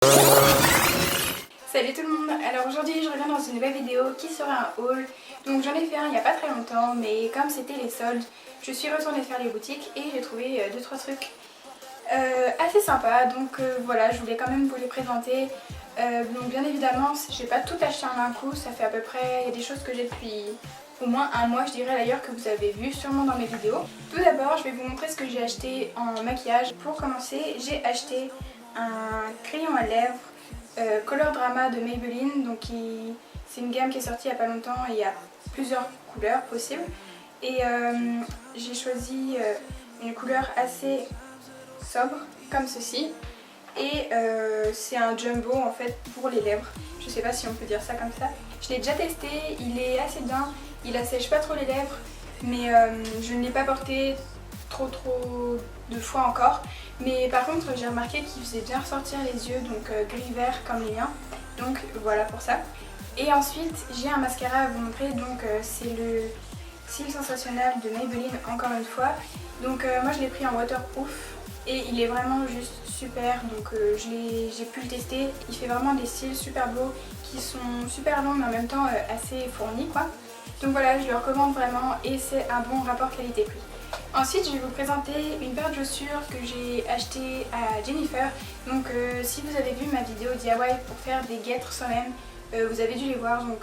Salut tout le monde. Alors aujourd'hui je reviens dans une nouvelle vidéo qui sera un haul. Donc j'en ai fait un il n'y a pas très longtemps, mais comme c'était les soldes, je suis retournée faire les boutiques et j'ai trouvé 2-3 trucs assez sympas. Donc voilà, je voulais quand même vous les présenter. Donc bien évidemment j'ai pas tout acheté en un coup, ça fait à peu près, il y a des choses que j'ai depuis au moins un mois je dirais d'ailleurs, que vous avez vu sûrement dans mes vidéos. Tout d'abord je vais vous montrer ce que j'ai acheté en maquillage. Pour commencer, j'ai acheté un crayon à lèvres Color Drama de Maybelline. Donc c'est une gamme qui est sortie il n'y a pas longtemps et il y a plusieurs couleurs possibles. Et j'ai choisi une couleur assez sobre comme ceci. Et c'est un jumbo en fait pour les lèvres. Je sais pas si on peut dire ça comme ça. Je l'ai déjà testé, il est assez bien. Il assèche pas trop les lèvres, mais je ne l'ai pas porté trop de fois encore. Mais par contre j'ai remarqué qu'il faisait bien ressortir les yeux, donc gris vert comme les miens. Donc voilà pour ça. Et ensuite j'ai un mascara à vous montrer, donc c'est le Cils Sensationnel de Maybelline encore une fois. Donc moi je l'ai pris en waterproof et il est vraiment juste super. Donc j'ai pu le tester. Il fait vraiment des cils super beaux qui sont super longs mais en même temps assez fournis quoi. Donc voilà, je le recommande vraiment et c'est un bon rapport qualité-prix. Ensuite je vais vous présenter une paire de chaussures que j'ai acheté à Jennifer. Donc si vous avez vu ma vidéo DIY pour faire des guêtres soi-même, vous avez dû les voir. Donc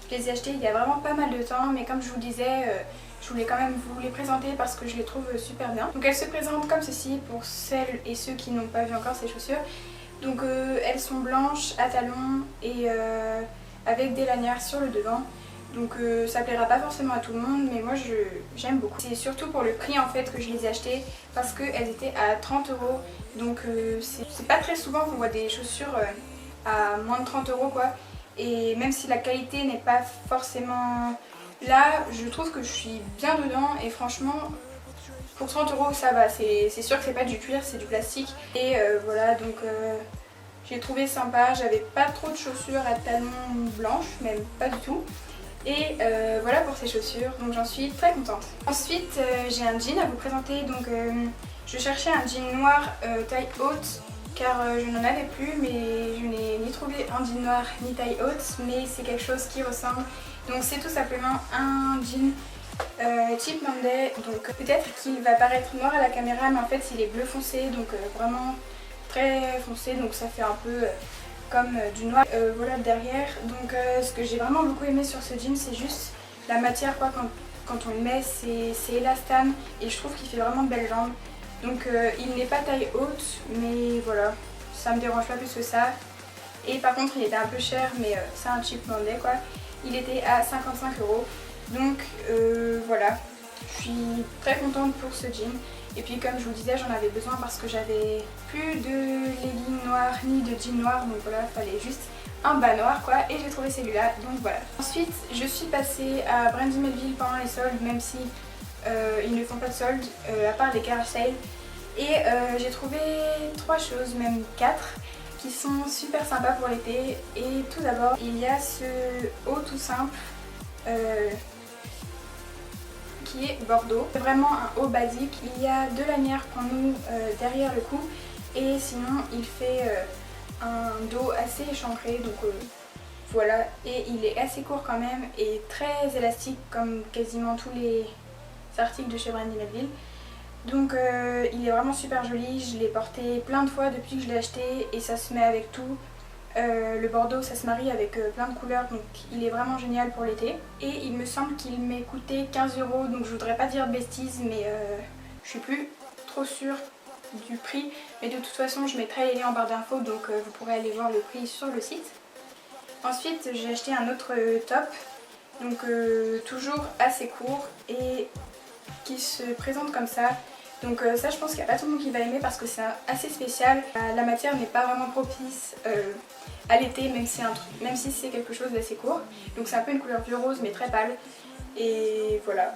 je les ai achetées il y a vraiment pas mal de temps, mais comme je vous le disais, je voulais quand même vous les présenter parce que je les trouve super bien. Donc elles se présentent comme ceci pour celles et ceux qui n'ont pas vu encore ces chaussures. Donc elles sont blanches à talons et avec des lanières sur le devant. Donc ça plaira pas forcément à tout le monde, mais moi j'aime beaucoup. C'est surtout pour le prix en fait que je les ai achetées, parce qu'elles étaient à 30 €. Donc c'est pas très souvent qu'on voit des chaussures à moins de 30 € quoi. Et même si la qualité n'est pas forcément là, je trouve que je suis bien dedans et franchement pour 30 € ça va. C'est sûr que c'est pas du cuir, c'est du plastique. Et voilà, donc j'ai trouvé sympa. J'avais pas trop de chaussures à talons blanches, même pas du tout. Et voilà pour ces chaussures, donc j'en suis très contente. Ensuite j'ai un jean à vous présenter. Donc je cherchais un jean noir taille haute car je n'en avais plus, mais je n'ai ni trouvé un jean noir ni taille haute, mais c'est quelque chose qui ressemble. Donc c'est tout simplement un jean Cheap Monday. Donc peut-être qu'il va paraître noir à la caméra, mais en fait il est bleu foncé, donc vraiment très foncé, donc ça fait un peu comme du noir. Voilà derrière. Donc ce que j'ai vraiment beaucoup aimé sur ce jean, c'est juste la matière quoi. Quand on le met, c'est élastane et je trouve qu'il fait vraiment de belles jambes. Donc il n'est pas taille haute, mais voilà, ça me dérange pas plus que ça. Et par contre il était un peu cher, mais c'est un cheap Monday quoi. Il était à 55 €. Donc voilà, je suis très contente pour ce jean. Et puis comme je vous disais, j'en avais besoin parce que j'avais plus de leggings noirs ni de jeans noirs. Donc voilà, il fallait juste un bas noir quoi. Et j'ai trouvé celui-là, donc voilà. Ensuite je suis passée à Brandy Melville pendant les soldes, même si ils ne font pas de soldes à part les car sale. Et j'ai trouvé 3 choses, même 4, qui sont super sympas pour l'été. Et tout d'abord il y a ce haut tout simple qui est bordeaux. C'est vraiment un haut basique. Il y a 2 lanières pour nous derrière le cou, et sinon il fait un dos assez échancré, donc voilà. Et il est assez court quand même et très élastique comme quasiment tous les articles de chez Brandy Melville. Donc il est vraiment super joli. Je l'ai porté plein de fois depuis que je l'ai acheté et ça se met avec tout. Le bordeaux ça se marie avec plein de couleurs, donc il est vraiment génial pour l'été. Et il me semble qu'il m'ait coûté 15 €, donc je voudrais pas dire de bêtises, mais je suis plus trop sûre du prix. Mais de toute façon je mettrai les liens en barre d'infos, donc vous pourrez aller voir le prix sur le site. Ensuite j'ai acheté un autre top, donc toujours assez court et qui se présente comme ça. Donc ça je pense qu'il n'y a pas tout le monde qui va aimer parce que c'est assez spécial. La matière n'est pas vraiment propice à l'été, même si c'est quelque chose d'assez court. Donc c'est un peu une couleur vieux rose mais très pâle. Et voilà.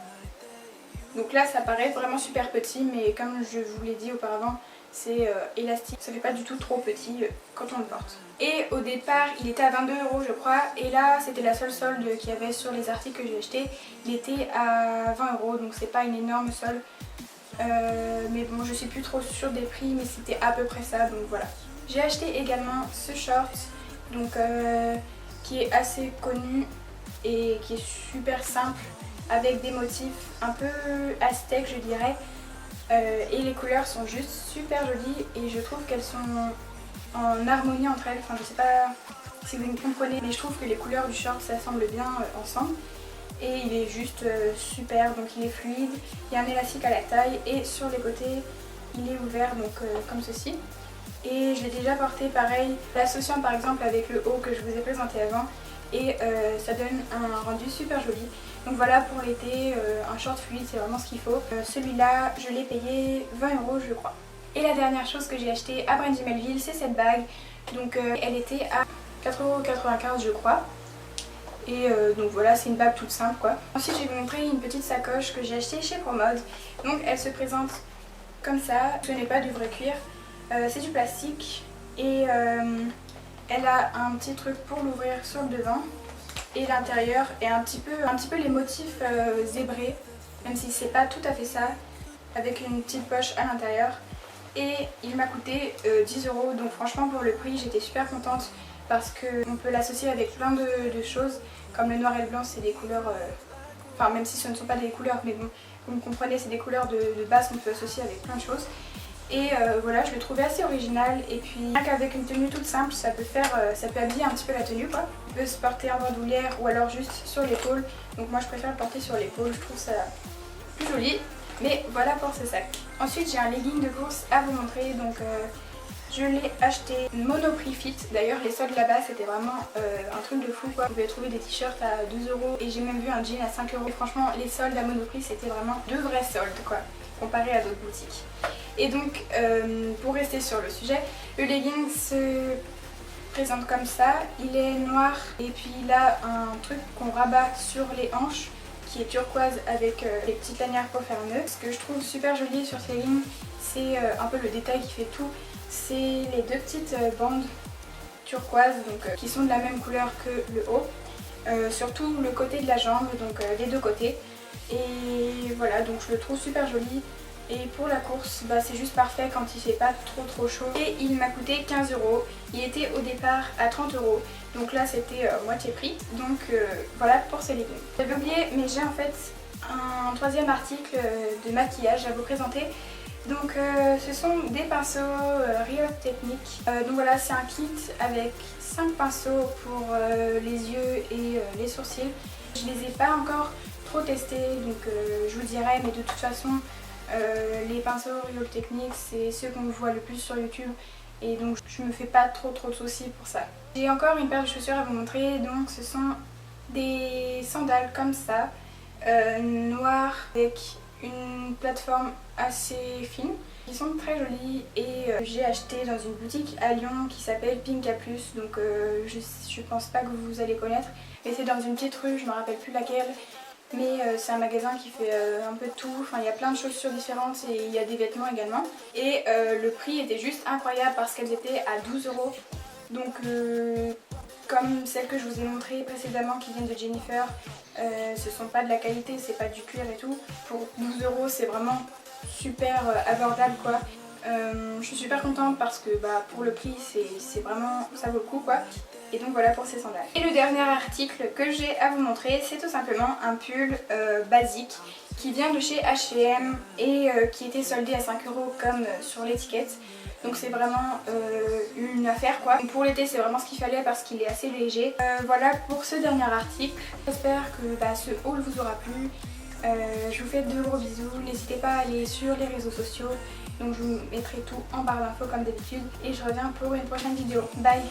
Donc là ça paraît vraiment super petit, mais comme je vous l'ai dit auparavant, c'est élastique. Ça fait pas du tout trop petit quand on le porte. Et au départ il était à 22 € je crois. Et là c'était la seule solde qu'il y avait sur les articles que j'ai achetés. Il était à 20 €, donc c'est pas une énorme solde. Mais bon je suis plus trop sûre des prix, mais c'était à peu près ça, donc voilà. J'ai acheté également ce short donc, qui est assez connu et qui est super simple avec des motifs un peu aztèques je dirais. Et les couleurs sont juste super jolies et je trouve qu'elles sont en harmonie entre elles. Enfin je sais pas si vous me comprenez mais je trouve que les couleurs du short s'assemblent bien ensemble. Et il est juste super, donc il est fluide, il y a un élastique à la taille et sur les côtés il est ouvert donc comme ceci. Et je l'ai déjà porté pareil, l'associant par exemple avec le haut que je vous ai présenté avant et ça donne un rendu super joli. Donc voilà pour l'été, un short fluide c'est vraiment ce qu'il faut. Celui-là je l'ai payé 20 € je crois. Et la dernière chose que j'ai acheté à Brandy Melville c'est cette bague. Donc elle était à 4,95 € je crois. Et donc voilà, c'est une bague toute simple quoi. Ensuite je vais vous montrer une petite sacoche que j'ai achetée chez Promode. Donc elle se présente comme ça, ce n'est pas du vrai cuir, c'est du plastique. Et elle a un petit truc pour l'ouvrir sur le devant. Et l'intérieur est un petit peu les motifs zébrés, même si c'est pas tout à fait ça, avec une petite poche à l'intérieur. Et il m'a coûté 10 €, donc franchement pour le prix j'étais super contente. Parce qu'on peut l'associer avec plein de choses, comme le noir et le blanc c'est des couleurs, enfin même si ce ne sont pas des couleurs, mais bon, vous me comprenez, c'est des couleurs de base qu'on peut associer avec plein de choses. Et voilà, je le trouvais assez original et puis rien qu'avec une tenue toute simple, ça peut habiller un petit peu la tenue quoi. Il peut se porter en bandoulière ou alors juste sur l'épaule, donc moi je préfère le porter sur l'épaule, je trouve ça plus joli. Mais voilà pour ce sac. Ensuite j'ai un legging de course à vous montrer, donc je l'ai acheté Monoprix Fit. D'ailleurs les soldes là-bas c'était vraiment un truc de fou quoi. Vous pouvez trouver des t-shirts à 2 € et j'ai même vu un jean à 5 €. Franchement les soldes à Monoprix c'était vraiment de vrais soldes quoi, comparé à d'autres boutiques. Et donc pour rester sur le sujet, le legging se présente comme ça. Il est noir et puis il a un truc qu'on rabat sur les hanches qui est turquoise avec les petites lanières pour faire nœud. Ce que je trouve super joli sur ces lignes, c'est un peu le détail qui fait tout. C'est les deux petites bandes turquoise donc, qui sont de la même couleur que le haut, surtout le côté de la jambe, donc les deux côtés. Et voilà, donc je le trouve super joli. Et pour la course, bah, c'est juste parfait quand il fait pas trop chaud. Et il m'a coûté 15 €. Il était au départ à 30 €. Donc là c'était moitié prix. Donc voilà pour ces leggings. J'avais oublié mais j'ai en fait un troisième article de maquillage à vous présenter. Donc ce sont des pinceaux Real Technique. Donc voilà, c'est un kit avec 5 pinceaux pour les yeux et les sourcils. Je les ai pas encore trop testés donc je vous dirai, mais de toute façon les pinceaux Real Technique c'est ceux qu'on voit le plus sur YouTube et donc je me fais pas trop de soucis pour ça. J'ai encore une paire de chaussures à vous montrer, donc ce sont des sandales comme ça, noires avec une plateforme assez fine, qui sont très jolies et j'ai acheté dans une boutique à Lyon qui s'appelle Pink A Plus, donc je pense pas que vous allez connaître, mais c'est dans une petite rue, je me rappelle plus laquelle, mais c'est un magasin qui fait un peu de tout, enfin il y a plein de chaussures différentes et il y a des vêtements également et le prix était juste incroyable parce qu'elles étaient à 12 €, donc comme celles que je vous ai montrées précédemment qui viennent de Jennifer, ce sont pas de la qualité, c'est pas du cuir et tout. Pour 12 € c'est vraiment super abordable quoi. Je suis super contente parce que bah, pour le prix c'est vraiment, ça vaut le coup quoi. Et donc voilà pour ces sandales. Et le dernier article que j'ai à vous montrer, c'est tout simplement un pull basique qui vient de chez H&M et qui était soldé à 5 € comme sur l'étiquette. Donc c'est vraiment une affaire quoi. Donc pour l'été c'est vraiment ce qu'il fallait parce qu'il est assez léger. Voilà pour ce dernier article. J'espère que ce haul vous aura plu. Je vous fais de gros bisous. N'hésitez pas à aller sur les réseaux sociaux. Donc je vous mettrai tout en barre d'infos comme d'habitude. Et je reviens pour une prochaine vidéo. Bye!